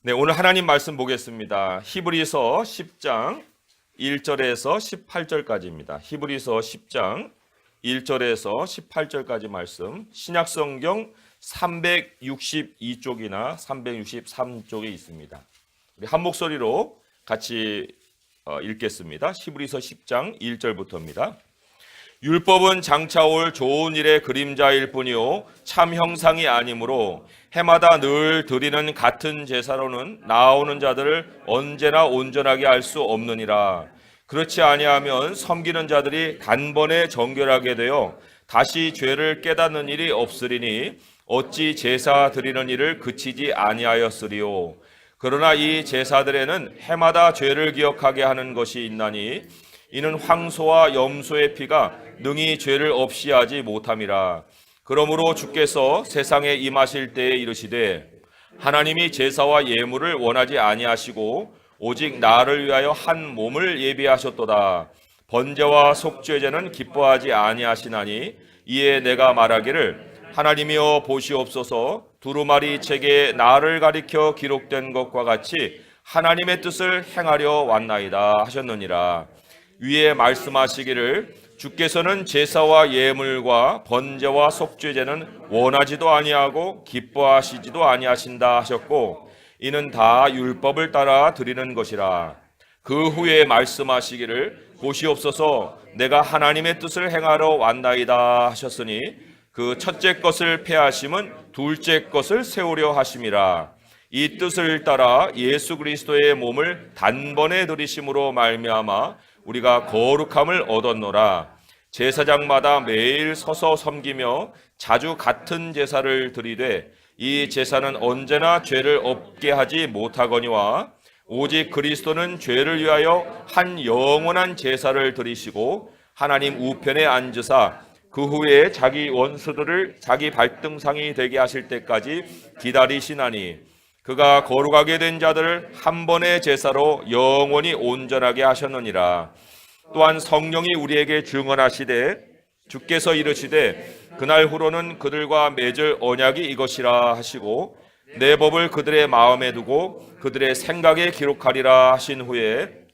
네, 오늘 하나님 말씀 보겠습니다. 히브리서 10장 1절에서 18절까지입니다. 히브리서 10장 1절에서 18절까지 말씀, 신약성경 362쪽이나 363쪽에 있습니다. 우리 한 목소리로 같이 읽겠습니다. 히브리서 10장 1절부터입니다. 율법은 장차 올 좋은 일의 그림자일 뿐이요 참 형상이 아니므로 해마다 늘 드리는 같은 제사로는 나아오는 자들을 언제나 온전하게 할 수 없느니라. 그렇지 아니하면 섬기는 자들이 단번에 정결하게 되어 다시 죄를 깨닫는 일이 없으리니 어찌 제사 드리는 일을 그치지 아니하였으리요. 그러나 이 제사들에는 해마다 죄를 기억하게 하는 것이 있나니 이는 황소와 염소의 피가 능히 죄를 없이 하지 못함이라. 그러므로 주께서 세상에 임하실 때에 이르시되 하나님이 제사와 예물을 원하지 아니하시고 오직 나를 위하여 한 몸을 예비하셨도다. 번제와 속죄제는 기뻐하지 아니하시나니 이에 내가 말하기를 하나님이여 보시옵소서 두루마리 책에 나를 가리켜 기록된 것과 같이 하나님의 뜻을 행하려 왔나이다 하셨느니라. 위에 말씀하시기를 주께서는 제사와 예물과 번제와 속죄제는 원하지도 아니하고 기뻐하시지도 아니하신다 하셨고 이는 다 율법을 따라 드리는 것이라. 그 후에 말씀하시기를 보시옵소서 내가 하나님의 뜻을 행하러 왔나이다 하셨으니 그 첫째 것을 폐하심은 둘째 것을 세우려 하심이라. 이 뜻을 따라 예수 그리스도의 몸을 단번에 드리심으로 말미암아 우리가 거룩함을 얻었노라. 제사장마다 매일 서서 섬기며 자주 같은 제사를 드리되 이 제사는 언제나 죄를 없게 하지 못하거니와 오직 그리스도는 죄를 위하여 한 영원한 제사를 드리시고 하나님 우편에 앉으사 그 후에 자기 원수들을 자기 발등상이 되게 하실 때까지 기다리시나니 그가 거룩하게 된 자들을 한 번의 제사로 영원히 온전하게 하셨느니라. 또한 성령이 우리에게 증언하시되 주께서 이르시되 그날 후로는 그들과 맺을 언약이 이것이라 하시고 내 법을 그들의 마음에 두고 그들의 생각에 기록하리라 하신 후에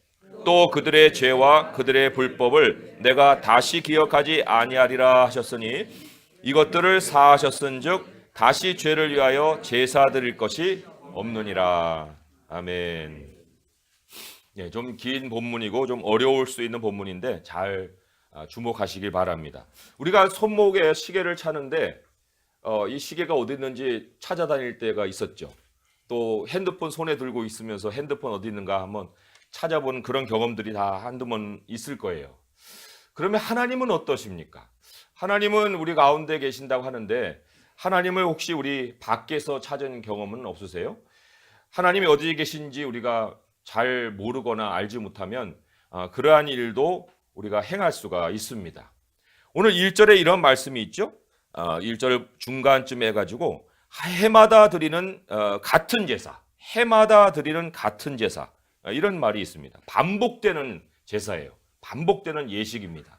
또 그들의 죄와 그들의 불법을 내가 다시 기억하지 아니하리라 하셨으니 이것들을 사하셨은즉 다시 죄를 위하여 제사 드릴 것이 없느니라. 아멘. 예, 좀 긴 본문이고 좀 어려울 수 있는 본문인데 잘 주목하시길 바랍니다. 우리가 손목에 시계를 차는데 이 시계가 어디 있는지 찾아다닐 때가 있었죠. 또 핸드폰 손에 들고 있으면서 핸드폰 어디 있는가 한번 찾아보는 그런 경험들이 다 한두 번 있을 거예요. 그러면 하나님은 어떠십니까? 하나님은 우리 가운데 계신다고 하는데 하나님을 혹시 우리 밖에서 찾은 경험은 없으세요? 하나님이 어디 계신지 우리가 잘 모르거나 알지 못하면 그러한 일도 우리가 행할 수가 있습니다. 오늘 1절에 이런 말씀이 있죠. 1절 중간쯤에 해가지고 해마다 드리는 같은 제사, 해마다 드리는 같은 제사 이런 말이 있습니다. 반복되는 제사예요. 반복되는 예식입니다.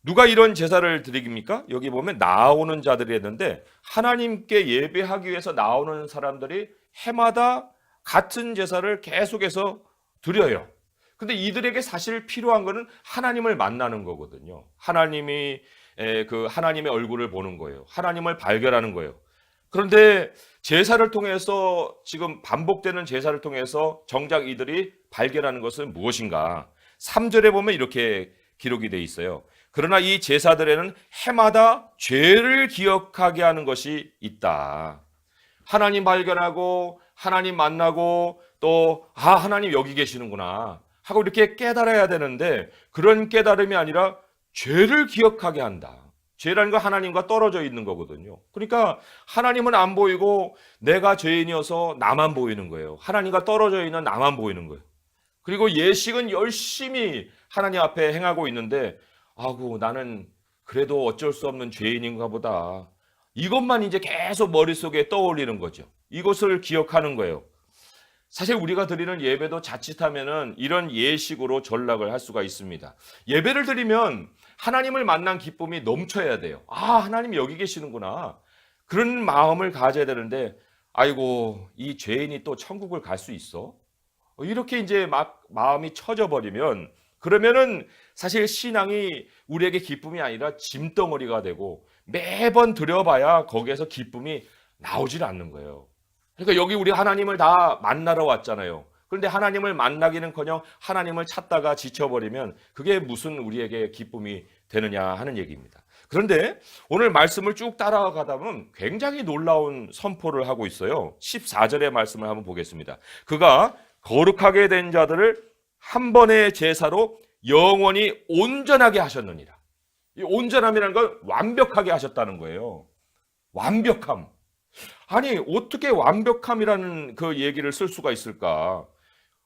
누가 이런 제사를 드립니까? 여기 보면 나오는 자들이 했는데 하나님께 예배하기 위해서 나오는 사람들이 해마다 같은 제사를 계속해서 드려요. 근데 이들에게 사실 필요한 거는 하나님을 만나는 거거든요. 하나님의 얼굴을 보는 거예요. 하나님을 발견하는 거예요. 그런데 제사를 통해서 지금 반복되는 제사를 통해서 정작 이들이 발견하는 것은 무엇인가? 3절에 보면 이렇게 기록이 돼 있어요. 그러나 이 제사들에는 해마다 죄를 기억하게 하는 것이 있다. 하나님 발견하고 하나님 만나고 또 하나님 여기 계시는구나 하고 이렇게 깨달아야 되는데 그런 깨달음이 아니라 죄를 기억하게 한다. 죄라는 건 하나님과 떨어져 있는 거거든요. 그러니까 하나님은 안 보이고 내가 죄인이어서 나만 보이는 거예요. 하나님과 떨어져 있는 나만 보이는 거예요. 그리고 예식은 열심히 하나님 앞에 행하고 있는데 나는 그래도 어쩔 수 없는 죄인인가 보다. 이것만 이제 계속 머릿속에 떠올리는 거죠. 이것을 기억하는 거예요. 사실 우리가 드리는 예배도 자칫하면은 이런 예식으로 전락을 할 수가 있습니다. 예배를 드리면 하나님을 만난 기쁨이 넘쳐야 돼요. 하나님이 여기 계시는구나. 그런 마음을 가져야 되는데 아이고, 이 죄인이 또 천국을 갈 수 있어? 이렇게 이제 막 마음이 처져 버리면, 그러면은 사실 신앙이 우리에게 기쁨이 아니라 짐덩어리가 되고 매번 드려봐야 거기에서 기쁨이 나오질 않는 거예요. 그러니까 여기 우리 하나님을 다 만나러 왔잖아요. 그런데 하나님을 만나기는커녕 하나님을 찾다가 지쳐버리면 그게 무슨 우리에게 기쁨이 되느냐 하는 얘기입니다. 그런데 오늘 말씀을 쭉 따라가다 보면 굉장히 놀라운 선포를 하고 있어요. 14절의 말씀을 한번 보겠습니다. 그가 거룩하게 된 자들을 한 번의 제사로 영원히 온전하게 하셨느니라. 이 온전함이라는 건 완벽하게 하셨다는 거예요. 완벽함. 아니, 어떻게 완벽함이라는 그 얘기를 쓸 수가 있을까?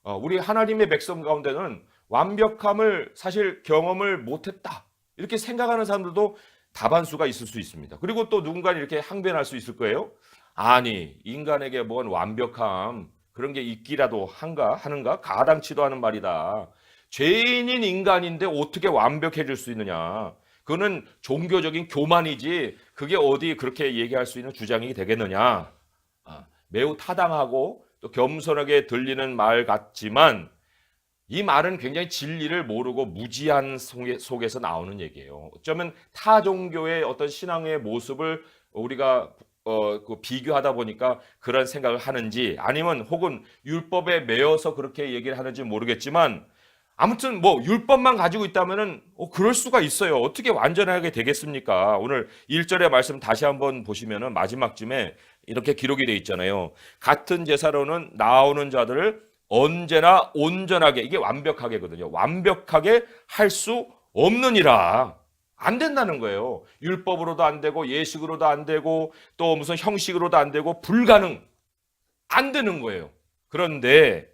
우리 하나님의 백성 가운데는 완벽함을 사실 경험을 못했다, 이렇게 생각하는 사람들도 다반수가 있을 수 있습니다. 그리고 또 누군가는 이렇게 항변할 수 있을 거예요. 아니, 인간에게 뭔 완벽함 그런 게 있기라도 하는가? 가당치도 않은 말이다. 죄인인 인간인데 어떻게 완벽해질 수 있느냐? 그거는 종교적인 교만이지 그게 어디 그렇게 얘기할 수 있는 주장이 되겠느냐? 매우 타당하고 또 겸손하게 들리는 말 같지만 이 말은 굉장히 진리를 모르고 무지한 속에서 나오는 얘기예요. 어쩌면 타 종교의 어떤 신앙의 모습을 우리가 비교하다 보니까 그런 생각을 하는지, 아니면 혹은 율법에 매여서 그렇게 얘기를 하는지 모르겠지만, 아무튼 뭐 율법만 가지고 있다면은 그럴 수가 있어요. 어떻게 완전하게 되겠습니까? 오늘 1절의 말씀 다시 한번 보시면은 마지막쯤에 이렇게 기록이 되어 있잖아요. 같은 제사로는 나오는 자들을 언제나 온전하게, 이게 완벽하게거든요. 완벽하게 할 수 없느니라. 안 된다는 거예요. 율법으로도 안 되고 예식으로도 안 되고 또 무슨 형식으로도 안 되고 불가능. 안 되는 거예요. 그런데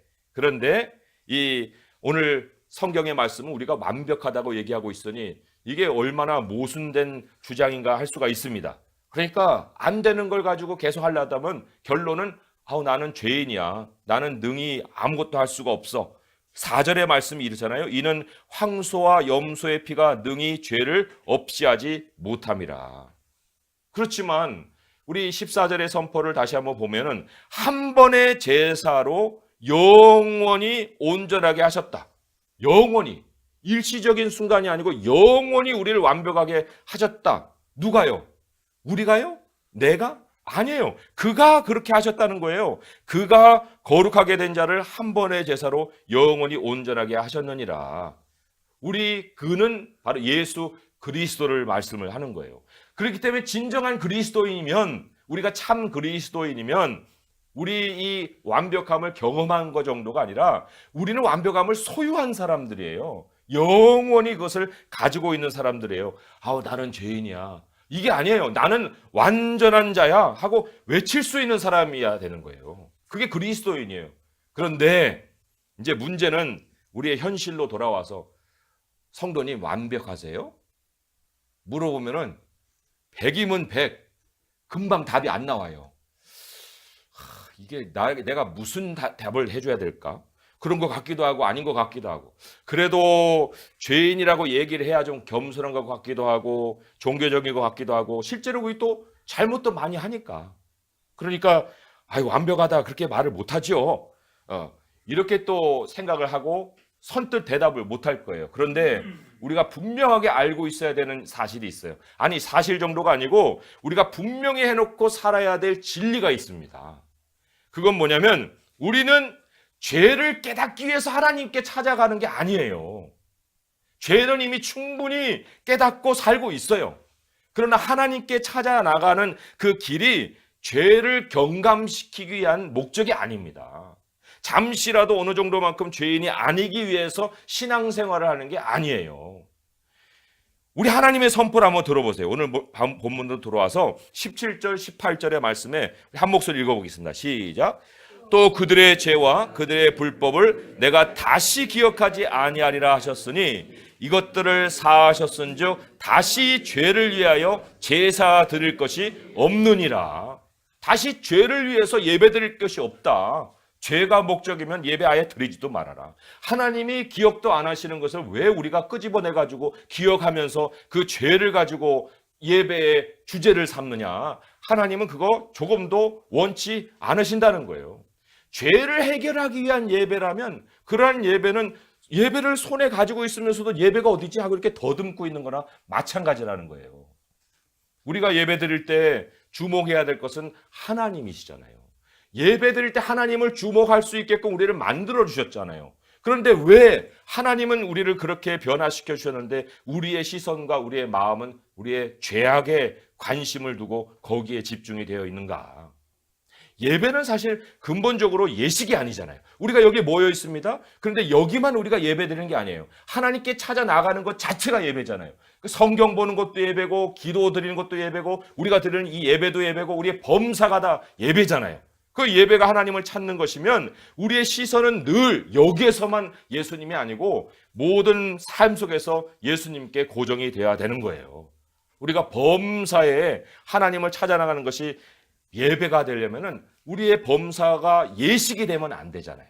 이 오늘 성경의 말씀은 우리가 완벽하다고 얘기하고 있으니 이게 얼마나 모순된 주장인가 할 수가 있습니다. 그러니까 안 되는 걸 가지고 계속 하려다면 결론은 나는 죄인이야. 나는 능히 아무것도 할 수가 없어. 4절의 말씀이 이르잖아요. 이는 황소와 염소의 피가 능히 죄를 없이 하지 못함이라. 그렇지만 우리 14절의 선포를 다시 한번 보면은 한 번의 제사로 영원히 온전하게 하셨다. 영원히. 일시적인 순간이 아니고 영원히 우리를 완벽하게 하셨다. 누가요? 우리가요? 내가? 아니에요. 그가 그렇게 하셨다는 거예요. 그가 거룩하게 된 자를 한 번의 제사로 영원히 온전하게 하셨느니라. 그는 바로 예수 그리스도를 말씀을 하는 거예요. 그렇기 때문에 진정한 그리스도인이면, 우리가 참 그리스도인이면 우리 이 완벽함을 경험한 것 정도가 아니라 우리는 완벽함을 소유한 사람들이에요. 영원히 그것을 가지고 있는 사람들이에요. 나는 죄인이야. 이게 아니에요. 나는 완전한 자야 하고 외칠 수 있는 사람이어야 되는 거예요. 그게 그리스도인이에요. 그런데 이제 문제는 우리의 현실로 돌아와서, 성도님 완벽하세요? 물어보면은 100이면 100, 금방 답이 안 나와요. 이게 내가 무슨 답을 해줘야 될까? 그런 것 같기도 하고 아닌 것 같기도 하고, 그래도 죄인이라고 얘기를 해야 좀 겸손한 것 같기도 하고 종교적인 것 같기도 하고, 실제로 우리 또 잘못도 많이 하니까, 그러니까 완벽하다 그렇게 말을 못하죠. 이렇게 또 생각을 하고 선뜻 대답을 못할 거예요. 그런데 우리가 분명하게 알고 있어야 되는 사실이 있어요. 아니, 사실 정도가 아니고 우리가 분명히 해놓고 살아야 될 진리가 있습니다. 그건 뭐냐면, 우리는 죄를 깨닫기 위해서 하나님께 찾아가는 게 아니에요. 죄는 이미 충분히 깨닫고 살고 있어요. 그러나 하나님께 찾아 나가는 그 길이 죄를 경감시키기 위한 목적이 아닙니다. 잠시라도 어느 정도만큼 죄인이 아니기 위해서 신앙생활을 하는 게 아니에요. 우리 하나님의 선포를 한번 들어보세요. 오늘 본문으로 들어와서 17절, 18절의 말씀에 한 목소리 읽어보겠습니다. 시작. 또 그들의 죄와 그들의 불법을 내가 다시 기억하지 아니하리라 하셨으니 이것들을 사하셨은즉 다시 죄를 위하여 제사 드릴 것이 없느니라. 다시 죄를 위해서 예배 드릴 것이 없다. 죄가 목적이면 예배 아예 드리지도 말아라. 하나님이 기억도 안 하시는 것을 왜 우리가 끄집어내가지고 기억하면서 그 죄를 가지고 예배의 주제를 삼느냐. 하나님은 그거 조금도 원치 않으신다는 거예요. 죄를 해결하기 위한 예배라면 그러한 예배는 예배를 손에 가지고 있으면서도 예배가 어디지 하고 이렇게 더듬고 있는 거나 마찬가지라는 거예요. 우리가 예배 드릴 때 주목해야 될 것은 하나님이시잖아요. 예배 드릴 때 하나님을 주목할 수 있게끔 우리를 만들어 주셨잖아요. 그런데 왜 하나님은 우리를 그렇게 변화시켜 주셨는데 우리의 시선과 우리의 마음은 우리의 죄악에 관심을 두고 거기에 집중이 되어 있는가? 예배는 사실 근본적으로 예식이 아니잖아요. 우리가 여기 모여 있습니다. 그런데 여기만 우리가 예배 드리는 게 아니에요. 하나님께 찾아 나가는 것 자체가 예배잖아요. 성경 보는 것도 예배고 기도 드리는 것도 예배고 우리가 드리는 이 예배도 예배고 우리의 범사가 다 예배잖아요. 그 예배가 하나님을 찾는 것이면 우리의 시선은 늘 여기에서만 예수님이 아니고 모든 삶 속에서 예수님께 고정이 되어야 되는 거예요. 우리가 범사에 하나님을 찾아 나가는 것이 예배가 되려면은 우리의 범사가 예식이 되면 안 되잖아요.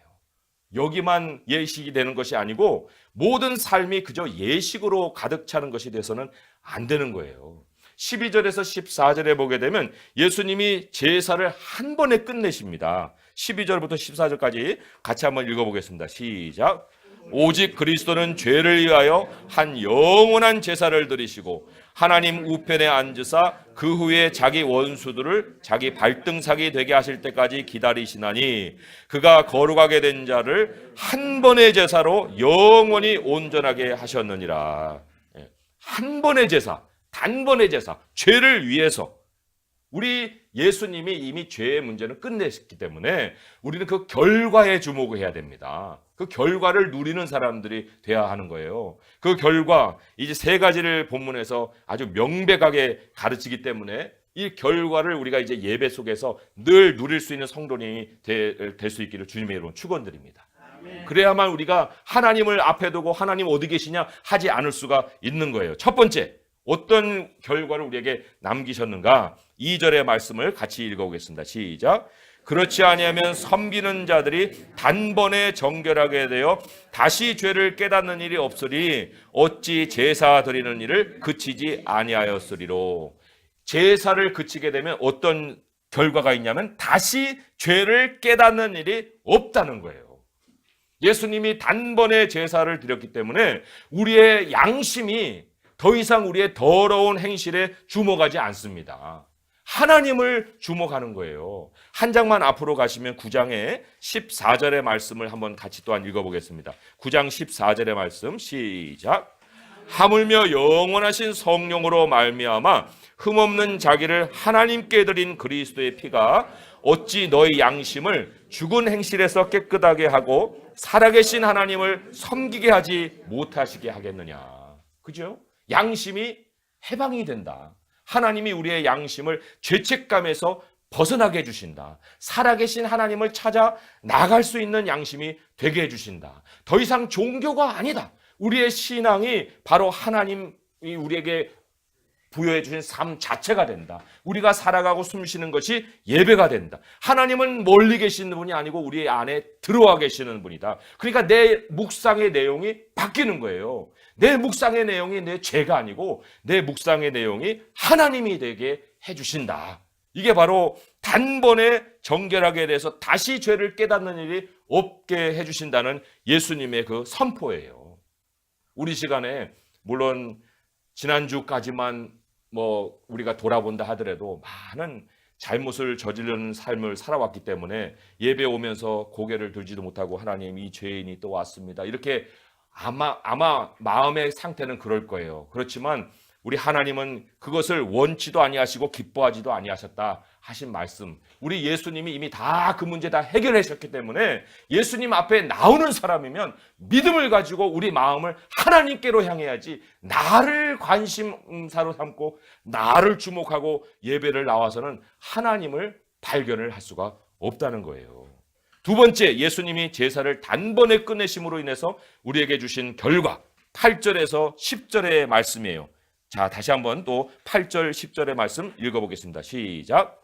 여기만 예식이 되는 것이 아니고 모든 삶이 그저 예식으로 가득 차는 것이 돼서는 안 되는 거예요. 12절에서 14절에 보게 되면 예수님이 제사를 한 번에 끝내십니다. 12절부터 14절까지 같이 한번 읽어보겠습니다. 시작. 오직 그리스도는 죄를 위하여 한 영원한 제사를 드리시고 하나님 우편에 앉으사 그 후에 자기 원수들을 자기 발등상이 되게 하실 때까지 기다리시나니 그가 거룩하게 된 자를 한 번의 제사로 영원히 온전하게 하셨느니라. 한 번의 제사, 단번의 제사, 죄를 위해서. 우리 예수님이 이미 죄의 문제는 끝내셨기 때문에 우리는 그 결과에 주목을 해야 됩니다. 그 결과를 누리는 사람들이 돼야 하는 거예요. 그 결과, 이제 세 가지를 본문에서 아주 명백하게 가르치기 때문에 이 결과를 우리가 이제 예배 속에서 늘 누릴 수 있는 성도님이 될 수 있기를 주님의 이름으로 축원드립니다. 그래야만 우리가 하나님을 앞에 두고 하나님 어디 계시냐 하지 않을 수가 있는 거예요. 첫 번째, 어떤 결과를 우리에게 남기셨는가? 2절의 말씀을 같이 읽어보겠습니다. 시작. 그렇지 아니하면 섬기는 자들이 단번에 정결하게 되어 다시 죄를 깨닫는 일이 없으리 어찌 제사 드리는 일을 그치지 아니하였으리로. 제사를 그치게 되면 어떤 결과가 있냐면 다시 죄를 깨닫는 일이 없다는 거예요. 예수님이 단번에 제사를 드렸기 때문에 우리의 양심이 더 이상 우리의 더러운 행실에 주목하지 않습니다. 하나님을 주목하는 거예요. 한 장만 앞으로 가시면 9장의 14절의 말씀을 한번 같이 또한 읽어보겠습니다. 9장 14절의 말씀 시작. 하물며 영원하신 성령으로 말미암아 흠없는 자기를 하나님께 드린 그리스도의 피가 어찌 너희 양심을 죽은 행실에서 깨끗하게 하고 살아계신 하나님을 섬기게 하지 못하시게 하겠느냐. 그죠? 양심이 해방이 된다. 하나님이 우리의 양심을 죄책감에서 벗어나게 해주신다. 살아계신 하나님을 찾아 나갈 수 있는 양심이 되게 해주신다. 더 이상 종교가 아니다. 우리의 신앙이 바로 하나님이 우리에게 부여해 주신 삶 자체가 된다. 우리가 살아가고 숨쉬는 것이 예배가 된다. 하나님은 멀리 계시는 분이 아니고 우리 안에 들어와 계시는 분이다. 그러니까 내 묵상의 내용이 바뀌는 거예요. 내 묵상의 내용이 내 죄가 아니고 내 묵상의 내용이 하나님이 되게 해주신다. 이게 바로 단번에 정결하게 돼서 다시 죄를 깨닫는 일이 없게 해주신다는 예수님의 그 선포예요. 우리 시간에 물론 지난주까지만 우리가 돌아본다 하더라도 많은 잘못을 저지르는 삶을 살아왔기 때문에 예배 오면서 고개를 들지도 못하고 하나님 이 죄인이 또 왔습니다. 이렇게 아마 마음의 상태는 그럴 거예요. 그렇지만 우리 하나님은 그것을 원치도 아니하시고 기뻐하지도 아니하셨다 하신 말씀. 우리 예수님이 이미 다 그 문제 다 해결하셨기 때문에 예수님 앞에 나오는 사람이면 믿음을 가지고 우리 마음을 하나님께로 향해야지 나를 관심사로 삼고 나를 주목하고 예배를 나와서는 하나님을 발견을 할 수가 없다는 거예요. 두 번째, 예수님이 제사를 단번에 끝내심으로 인해서 우리에게 주신 결과 8절에서 10절의 말씀이에요. 자, 다시 한번 또 8절 10절의 말씀 읽어보겠습니다. 시작.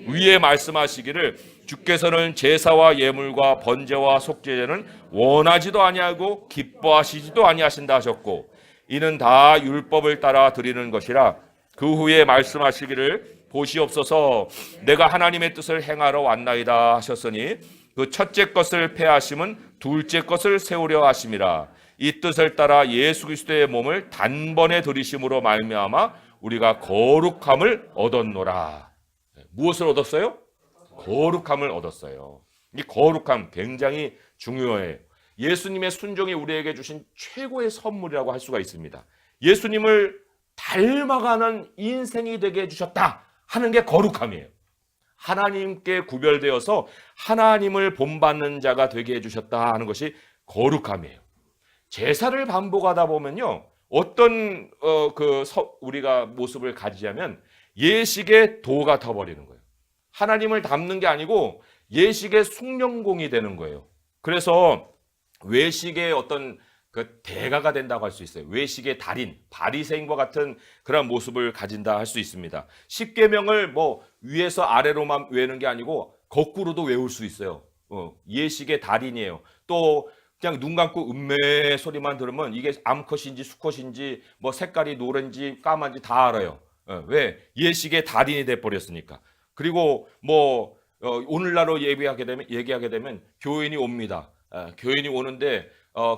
위에 말씀하시기를 주께서는 제사와 예물과 번제와 속죄제는 원하지도 아니하고 기뻐하시지도 아니하신다 하셨고 이는 다 율법을 따라 드리는 것이라. 그 후에 말씀하시기를 보시옵소서 내가 하나님의 뜻을 행하러 왔나이다 하셨으니 그 첫째 것을 폐하심은 둘째 것을 세우려 하심이라. 이 뜻을 따라 예수 그리스도의 몸을 단번에 들이심으로 말미암아 우리가 거룩함을 얻었노라. 무엇을 얻었어요? 거룩함을 얻었어요. 이 거룩함 굉장히 중요해요. 예수님의 순종이 우리에게 주신 최고의 선물이라고 할 수가 있습니다. 예수님을 닮아가는 인생이 되게 해주셨다 하는 게 거룩함이에요. 하나님께 구별되어서 하나님을 본받는 자가 되게 해주셨다 하는 것이 거룩함이에요. 제사를 반복하다 보면요, 어떤 우리가 모습을 가지자면 예식의 도가 터버리는 거예요. 하나님을 닮는 게 아니고 예식의 숭령공이 되는 거예요. 그래서 외식의 어떤 그 대가가 된다고 할 수 있어요. 외식의 달인, 바리새인과 같은 그런 모습을 가진다 할 수 있습니다. 십계명을 뭐 위에서 아래로만 외우는 게 아니고 거꾸로도 외울 수 있어요. 예식의 달인이에요. 또 그냥 눈 감고 음메 소리만 들으면 이게 암컷인지 수컷인지 뭐 색깔이 노란지 까만지 다 알아요. 왜? 예식의 달인이 돼 버렸으니까. 그리고 뭐 오늘날로 얘기하게 되면 교인이 옵니다. 교인이 오는데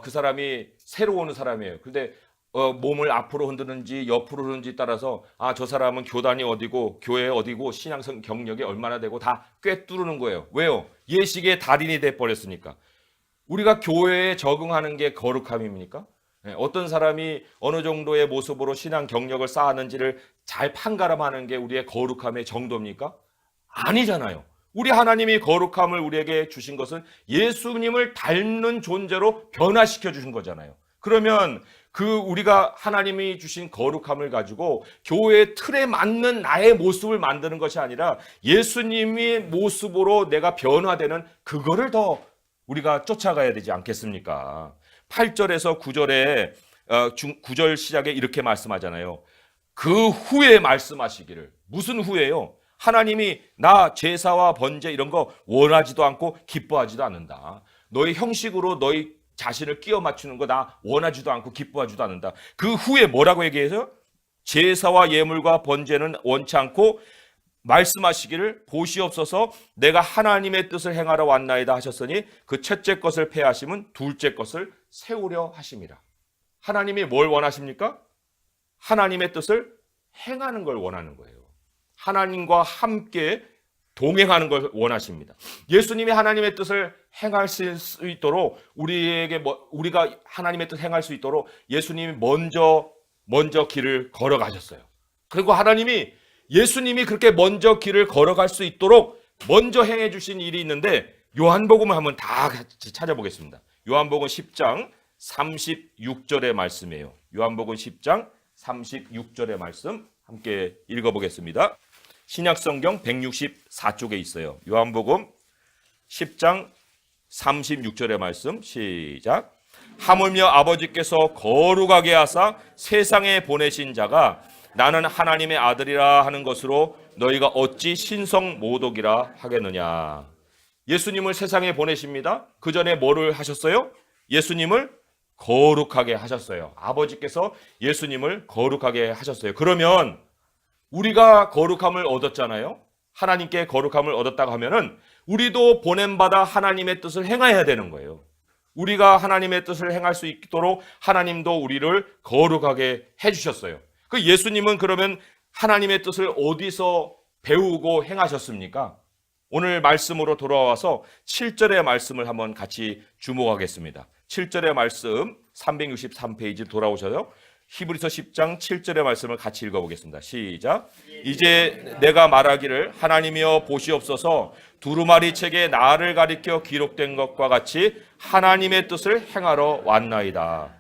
그 사람이 새로 오는 사람이에요. 근데 몸을 앞으로 흔드는지 옆으로 흔드는지 따라서 저 사람은 교단이 어디고 교회 어디고 신앙성 경력이 얼마나 되고 다 꿰뚫는 거예요. 왜요? 예식의 달인이 돼 버렸으니까. 우리가 교회에 적응하는 게 거룩함입니까? 어떤 사람이 어느 정도의 모습으로 신앙 경력을 쌓았는지를 잘 판가름하는 게 우리의 거룩함의 정도입니까? 아니잖아요. 우리 하나님이 거룩함을 우리에게 주신 것은 예수님을 닮는 존재로 변화시켜 주신 거잖아요. 그러면 우리가 하나님이 주신 거룩함을 가지고 교회의 틀에 맞는 나의 모습을 만드는 것이 아니라 예수님의 모습으로 내가 변화되는 그거를 더 우리가 쫓아가야 되지 않겠습니까? 8절에서 9절에 9절 시작에 이렇게 말씀하잖아요. 그 후에 말씀하시기를. 무슨 후에요? 하나님이 나 제사와 번제 이런 거 원하지도 않고 기뻐하지도 않는다. 너의 형식으로 너희 자신을 끼워 맞추는 거 나 원하지도 않고 기뻐하지도 않는다. 그 후에 뭐라고 얘기해서? 제사와 예물과 번제는 원치 않고 말씀하시기를 보시옵소서 내가 하나님의 뜻을 행하러 왔나이다 하셨으니 그 첫째 것을 폐하심은 둘째 것을 세우려 하심이라. 하나님이 뭘 원하십니까? 하나님의 뜻을 행하는 걸 원하는 거예요. 하나님과 함께 동행하는 걸 원하십니다. 예수님이 하나님의 뜻을 행할 수 있도록 우리가 하나님의 뜻 행할 수 있도록 예수님이 먼저 길을 걸어가셨어요. 그리고 하나님이 예수님이 그렇게 먼저 길을 걸어갈 수 있도록 먼저 행해 주신 일이 있는데 요한복음을 한번 다 같이 찾아보겠습니다. 요한복음 10장 36절의 말씀이에요. 요한복음 10장 36절의 말씀 함께 읽어보겠습니다. 신약성경 164쪽에 있어요. 요한복음 10장 36절의 말씀 시작. 하물며 아버지께서 거룩하게 하사 세상에 보내신 자가 나는 하나님의 아들이라 하는 것으로 너희가 어찌 신성 모독이라 하겠느냐. 예수님을 세상에 보내십니다. 그 전에 뭐를 하셨어요? 예수님을 거룩하게 하셨어요. 아버지께서 예수님을 거룩하게 하셨어요. 그러면 우리가 거룩함을 얻었잖아요. 하나님께 거룩함을 얻었다고 하면은 우리도 보냄받아 하나님의 뜻을 행해야 되는 거예요. 우리가 하나님의 뜻을 행할 수 있도록 하나님도 우리를 거룩하게 해주셨어요. 그 예수님은 그러면 하나님의 뜻을 어디서 배우고 행하셨습니까? 오늘 말씀으로 돌아와서 7절의 말씀을 한번 같이 주목하겠습니다. 7절의 말씀 363페이지 돌아오셔요. 히브리서 10장 7절의 말씀을 같이 읽어보겠습니다. 시작. 이제 내가 말하기를 하나님이여 보시옵소서 두루마리 책에 나를 가리켜 기록된 것과 같이 하나님의 뜻을 행하러 왔나이다.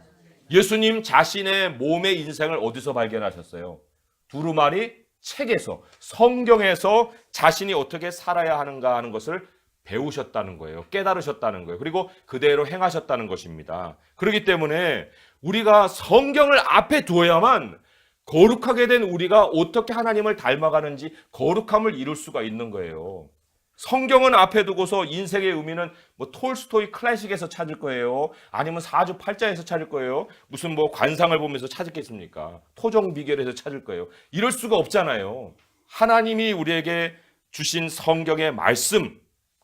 예수님 자신의 몸의 인생을 어디서 발견하셨어요? 두루마리 책에서, 성경에서 자신이 어떻게 살아야 하는가 하는 것을 배우셨다는 거예요. 깨달으셨다는 거예요. 그리고 그대로 행하셨다는 것입니다. 그렇기 때문에 우리가 성경을 앞에 두어야만 거룩하게 된 우리가 어떻게 하나님을 닮아가는지 거룩함을 이룰 수가 있는 거예요. 성경은 앞에 두고서 인생의 의미는 뭐 톨스토이 클래식에서 찾을 거예요. 아니면 사주팔자에서 찾을 거예요. 무슨 관상을 보면서 찾겠습니까? 토종 비결에서 찾을 거예요. 이럴 수가 없잖아요. 하나님이 우리에게 주신 성경의 말씀,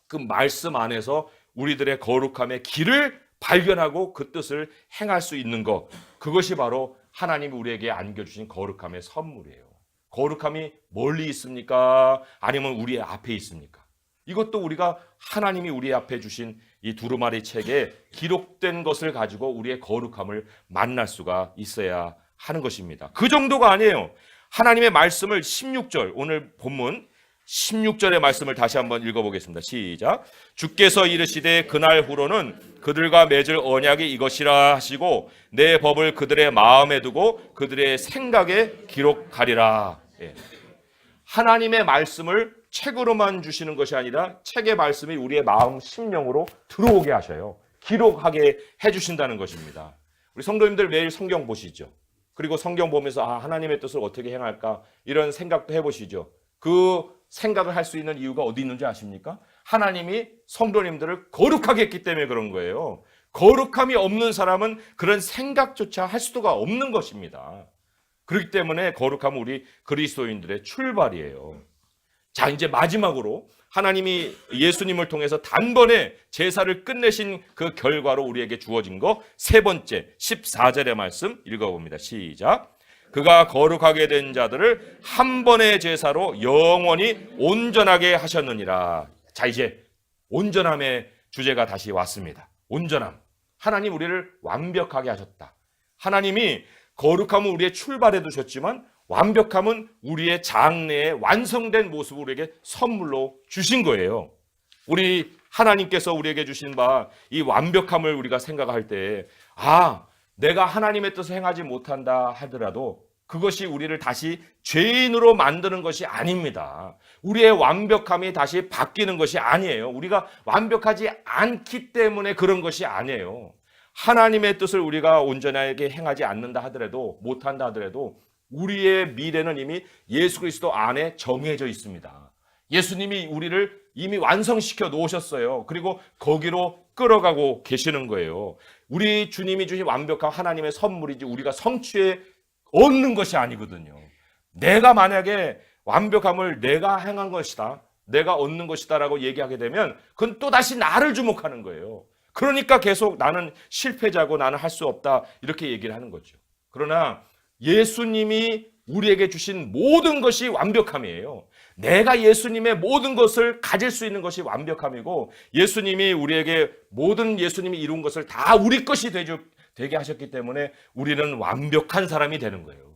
그 말씀 안에서 우리들의 거룩함의 길을 발견하고 그 뜻을 행할 수 있는 것, 그것이 바로 하나님이 우리에게 안겨주신 거룩함의 선물이에요. 거룩함이 멀리 있습니까? 아니면 우리 앞에 있습니까? 이것도 우리가 하나님이 우리 앞에 주신 이 두루마리 책에 기록된 것을 가지고 우리의 거룩함을 만날 수가 있어야 하는 것입니다. 그 정도가 아니에요. 하나님의 말씀을 16절, 오늘 본문 16절의 말씀을 다시 한번 읽어보겠습니다. 시작. 주께서 이르시되 그날 후로는 그들과 맺을 언약이 이것이라 하시고 내 법을 그들의 마음에 두고 그들의 생각에 기록하리라. 예. 하나님의 말씀을 책으로만 주시는 것이 아니라 책의 말씀이 우리의 마음 심령으로 들어오게 하셔요. 기록하게 해주신다는 것입니다. 우리 성도님들 매일 성경 보시죠. 그리고 성경 보면서 하나님의 뜻을 어떻게 행할까 이런 생각도 해보시죠. 그 생각을 할 수 있는 이유가 어디 있는지 아십니까? 하나님이 성도님들을 거룩하게 했기 때문에 그런 거예요. 거룩함이 없는 사람은 그런 생각조차 할 수가 없는 것입니다. 그렇기 때문에 거룩함은 우리 그리스도인들의 출발이에요. 자, 이제 마지막으로 하나님이 예수님을 통해서 단번에 제사를 끝내신 그 결과로 우리에게 주어진 거 세 번째 14절의 말씀 읽어봅니다. 시작. 그가 거룩하게 된 자들을 한 번의 제사로 영원히 온전하게 하셨느니라. 자, 이제 온전함의 주제가 다시 왔습니다. 온전함. 하나님 우리를 완벽하게 하셨다. 하나님이 거룩함은 우리의 출발에 두셨지만 완벽함은 우리의 장래에 완성된 모습을 우리에게 선물로 주신 거예요. 우리 하나님께서 우리에게 주신 바 이 완벽함을 우리가 생각할 때 내가 하나님의 뜻을 행하지 못한다 하더라도 그것이 우리를 다시 죄인으로 만드는 것이 아닙니다. 우리의 완벽함이 다시 바뀌는 것이 아니에요. 우리가 완벽하지 않기 때문에 그런 것이 아니에요. 하나님의 뜻을 우리가 온전하게 행하지 않는다 하더라도 못한다 하더라도 우리의 미래는 이미 예수 그리스도 안에 정해져 있습니다. 예수님이 우리를 이미 완성시켜 놓으셨어요. 그리고 거기로 끌어가고 계시는 거예요. 우리 주님이 주신 완벽한 하나님의 선물이지 우리가 성취해 얻는 것이 아니거든요. 내가 만약에 완벽함을 내가 행한 것이다, 내가 얻는 것이다 라고 얘기하게 되면 그건 또다시 나를 주목하는 거예요. 그러니까 계속 나는 실패자고 나는 할 수 없다 이렇게 얘기를 하는 거죠. 그러나 예수님이 우리에게 주신 모든 것이 완벽함이에요. 내가 예수님의 모든 것을 가질 수 있는 것이 완벽함이고 예수님이 우리에게 모든 예수님이 이룬 것을 다 우리 것이 되게 하셨기 때문에 우리는 완벽한 사람이 되는 거예요.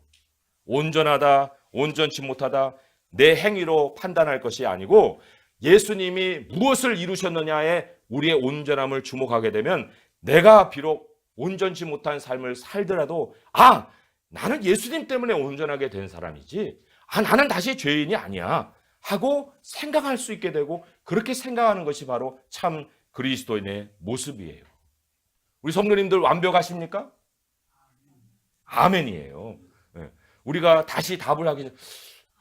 온전하다, 온전치 못하다 내 행위로 판단할 것이 아니고 예수님이 무엇을 이루셨느냐에 우리의 온전함을 주목하게 되면 내가 비록 온전치 못한 삶을 살더라도 나는 예수님 때문에 온전하게 된 사람이지 나는 다시 죄인이 아니야 하고 생각할 수 있게 되고 그렇게 생각하는 것이 바로 참 그리스도인의 모습이에요. 우리 성도님들 완벽하십니까? 아멘이에요. 우리가 다시 답을 하기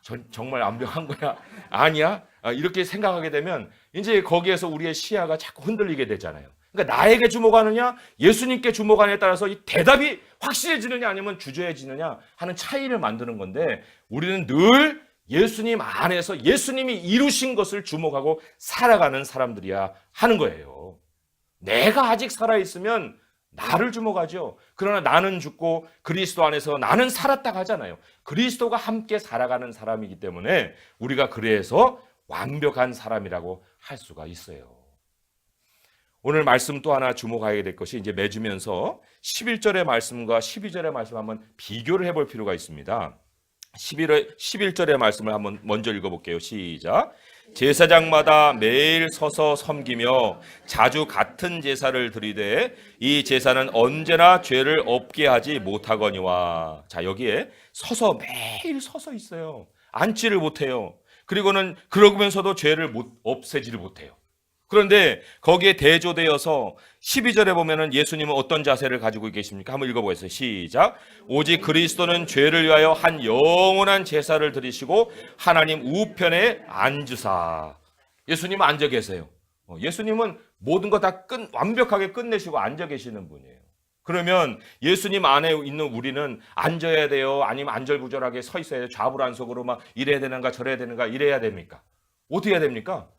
전에 정말 완벽한 거야? 아니야? 이렇게 생각하게 되면 이제 거기에서 우리의 시야가 자꾸 흔들리게 되잖아요. 그러니까 나에게 주목하느냐 예수님께 주목하느냐에 따라서 이 대답이 확실해지느냐 아니면 주저해지느냐 하는 차이를 만드는 건데 우리는 늘 예수님 안에서 예수님이 이루신 것을 주목하고 살아가는 사람들이야 하는 거예요. 내가 아직 살아있으면 나를 주목하죠. 그러나 나는 죽고 그리스도 안에서 나는 살았다 하잖아요. 그리스도가 함께 살아가는 사람이기 때문에 우리가 그래서 완벽한 사람이라고 할 수가 있어요. 오늘 말씀 또 하나 주목하게 될 것이 이제 맺으면서 11절의 말씀과 12절의 말씀 한번 비교를 해볼 필요가 있습니다. 11절의 말씀을 한번 먼저 읽어볼게요. 시작. 제사장마다 매일 서서 섬기며 자주 같은 제사를 드리되 이 제사는 언제나 죄를 없게 하지 못하거니와. 자, 여기에 서서 매일 서서 있어요. 앉지를 못해요. 그리고는 그러면서도 죄를 없애지를 못해요. 그런데 거기에 대조되어서 12절에 보면은 예수님은 어떤 자세를 가지고 계십니까? 한번 읽어보겠습니다. 시작. 오직 그리스도는 죄를 위하여 한 영원한 제사를 드리시고 하나님 우편에 앉으사. 예수님은 앉아 계세요. 예수님은 모든 거 다 완벽하게 끝내시고 앉아 계시는 분이에요. 그러면 예수님 안에 있는 우리는 앉아야 돼요? 아니면 안절부절하게 서 있어야 돼요? 좌불안석으로 막 이래야 되는가 저래야 되는가 이래야 됩니까? 어떻게 해야 됩니까?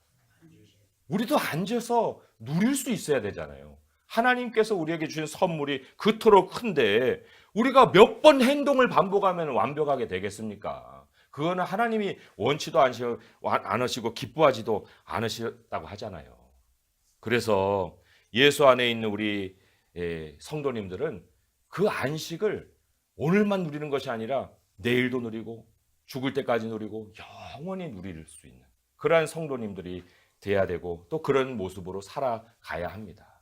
우리도 앉아서 누릴 수 있어야 되잖아요. 하나님께서 우리에게 주신 선물이 그토록 큰데 우리가 몇 번 행동을 반복하면 완벽하게 되겠습니까? 그거는 하나님이 원치도 않으시고 기뻐하지도 않으시다고 하잖아요. 그래서 예수 안에 있는 우리 성도님들은 그 안식을 오늘만 누리는 것이 아니라 내일도 누리고 죽을 때까지 누리고 영원히 누릴 수 있는 그러한 성도님들이 돼야 되고 또 그런 모습으로 살아가야 합니다.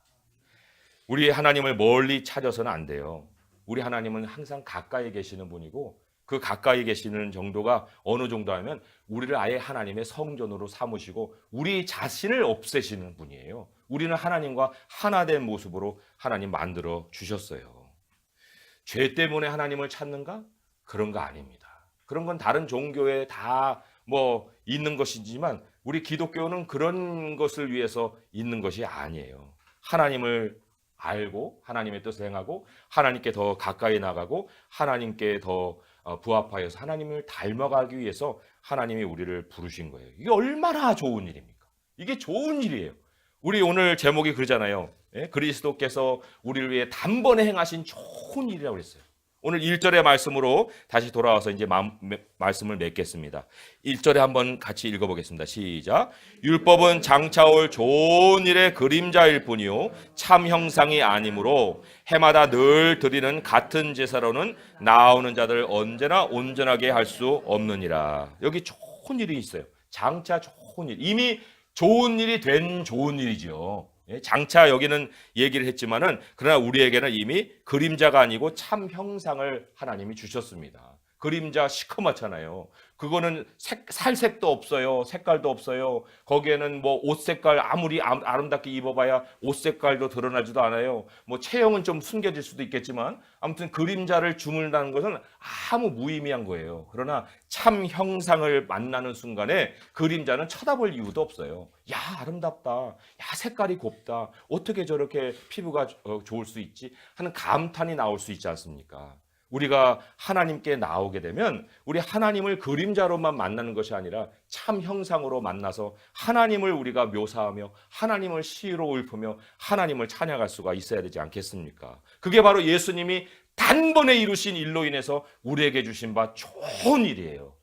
우리 하나님을 멀리 찾아서는 안 돼요. 우리 하나님은 항상 가까이 계시는 분이고 그 가까이 계시는 정도가 어느 정도 하면 우리를 아예 하나님의 성전으로 삼으시고 우리 자신을 없애시는 분이에요. 우리는 하나님과 하나 된 모습으로 하나님 만들어 주셨어요. 죄 때문에 하나님을 찾는가? 그런 거 아닙니다. 그런 건 다른 종교에 다 있는 것이지만 우리 기독교는 그런 것을 위해서 있는 것이 아니에요. 하나님을 알고 하나님의 뜻을 행하고 하나님께 더 가까이 나가고 하나님께 더 부합하여서 하나님을 닮아가기 위해서 하나님이 우리를 부르신 거예요. 이게 얼마나 좋은 일입니까? 이게 좋은 일이에요. 우리 오늘 제목이 그러잖아요. 그리스도께서 우리를 위해 단번에 행하신 좋은 일이라고 그랬어요. 오늘 1절의 말씀으로 다시 돌아와서 이제 말씀을 맺겠습니다. 1절에 한번 같이 읽어보겠습니다. 시작. 율법은 장차 올 좋은 일의 그림자일 뿐이요 참 형상이 아니므로 해마다 늘 드리는 같은 제사로는 나오는 자들 언제나 온전하게 할 수 없느니라. 여기 좋은 일이 있어요. 장차 좋은 일. 이미 좋은 일이 된 좋은 일이죠. 장차 여기는 얘기를 했지만은 그러나 우리에게는 이미 그림자가 아니고 참 형상을 하나님이 주셨습니다. 그림자 시커멓잖아요. 그거는 살색도 없어요. 색깔도 없어요. 거기에는 옷 색깔 아무리 아름답게 입어봐야 옷 색깔도 드러나지도 않아요. 체형은 좀 숨겨질 수도 있겠지만 아무튼 그림자를 주문하는 것은 아무 무의미한 거예요. 그러나 참 형상을 만나는 순간에 그림자는 쳐다볼 이유도 없어요. 야, 아름답다. 야, 색깔이 곱다. 어떻게 저렇게 피부가 좋을 수 있지? 하는 감탄이 나올 수 있지 않습니까? 우리가 하나님께 나오게 되면 우리 하나님을 그림자로만 만나는 것이 아니라 참 형상으로 만나서 하나님을 우리가 묘사하며 하나님을 시로 읊으며 하나님을 찬양할 수가 있어야 되지 않겠습니까? 그게 바로 예수님이 단번에 이루신 일로 인해서 우리에게 주신 바 좋은 일이에요.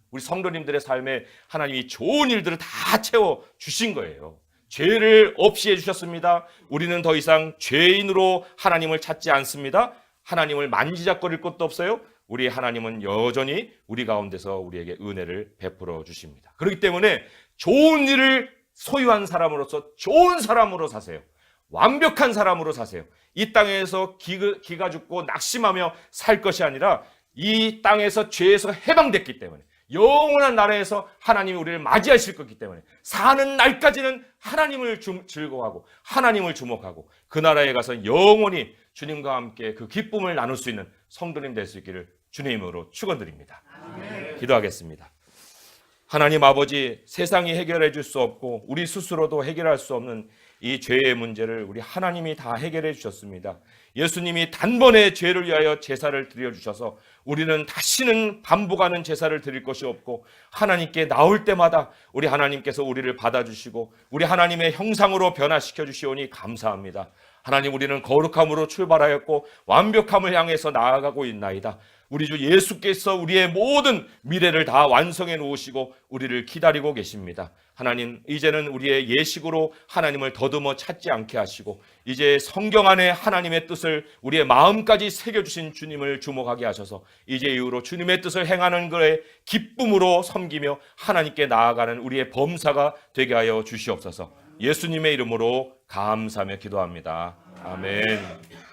우리 성도님들의 삶에 하나님이 좋은 일들을 다 채워 주신 거예요. 죄를 없이 해주셨습니다. 우리는 더 이상 죄인으로 하나님을 찾지 않습니다. 하나님을 만지작거릴 것도 없어요. 우리 하나님은 여전히 우리 가운데서 우리에게 은혜를 베풀어 주십니다. 그렇기 때문에 좋은 일을 소유한 사람으로서 좋은 사람으로 사세요. 완벽한 사람으로 사세요. 이 땅에서 기가 죽고 낙심하며 살 것이 아니라 이 땅에서 죄에서 해방됐기 때문에 영원한 나라에서 하나님이 우리를 맞이하실 것이기 때문에 사는 날까지는 하나님을 즐거워하고 하나님을 주목하고 그 나라에 가서 영원히 주님과 함께 그 기쁨을 나눌 수 있는 성도님 될 수 있기를 주님으로 축원드립니다. 기도하겠습니다. 하나님 아버지, 세상이 해결해 줄 수 없고 우리 스스로도 해결할 수 없는 이 죄의 문제를 우리 하나님이 다 해결해 주셨습니다. 예수님이 단번에 죄를 위하여 제사를 드려주셔서 우리는 다시는 반복하는 제사를 드릴 것이 없고 하나님께 나올 때마다 우리 하나님께서 우리를 받아주시고 우리 하나님의 형상으로 변화시켜 주시오니 감사합니다. 하나님, 우리는 거룩함으로 출발하였고 완벽함을 향해서 나아가고 있나이다. 우리 주 예수께서 우리의 모든 미래를 다 완성해 놓으시고 우리를 기다리고 계십니다. 하나님, 이제는 우리의 예식으로 하나님을 더듬어 찾지 않게 하시고 이제 성경 안에 하나님의 뜻을 우리의 마음까지 새겨주신 주님을 주목하게 하셔서 이제 이후로 주님의 뜻을 행하는 것에 기쁨으로 섬기며 하나님께 나아가는 우리의 범사가 되게 하여 주시옵소서. 예수님의 이름으로 감사하며 기도합니다. 아멘.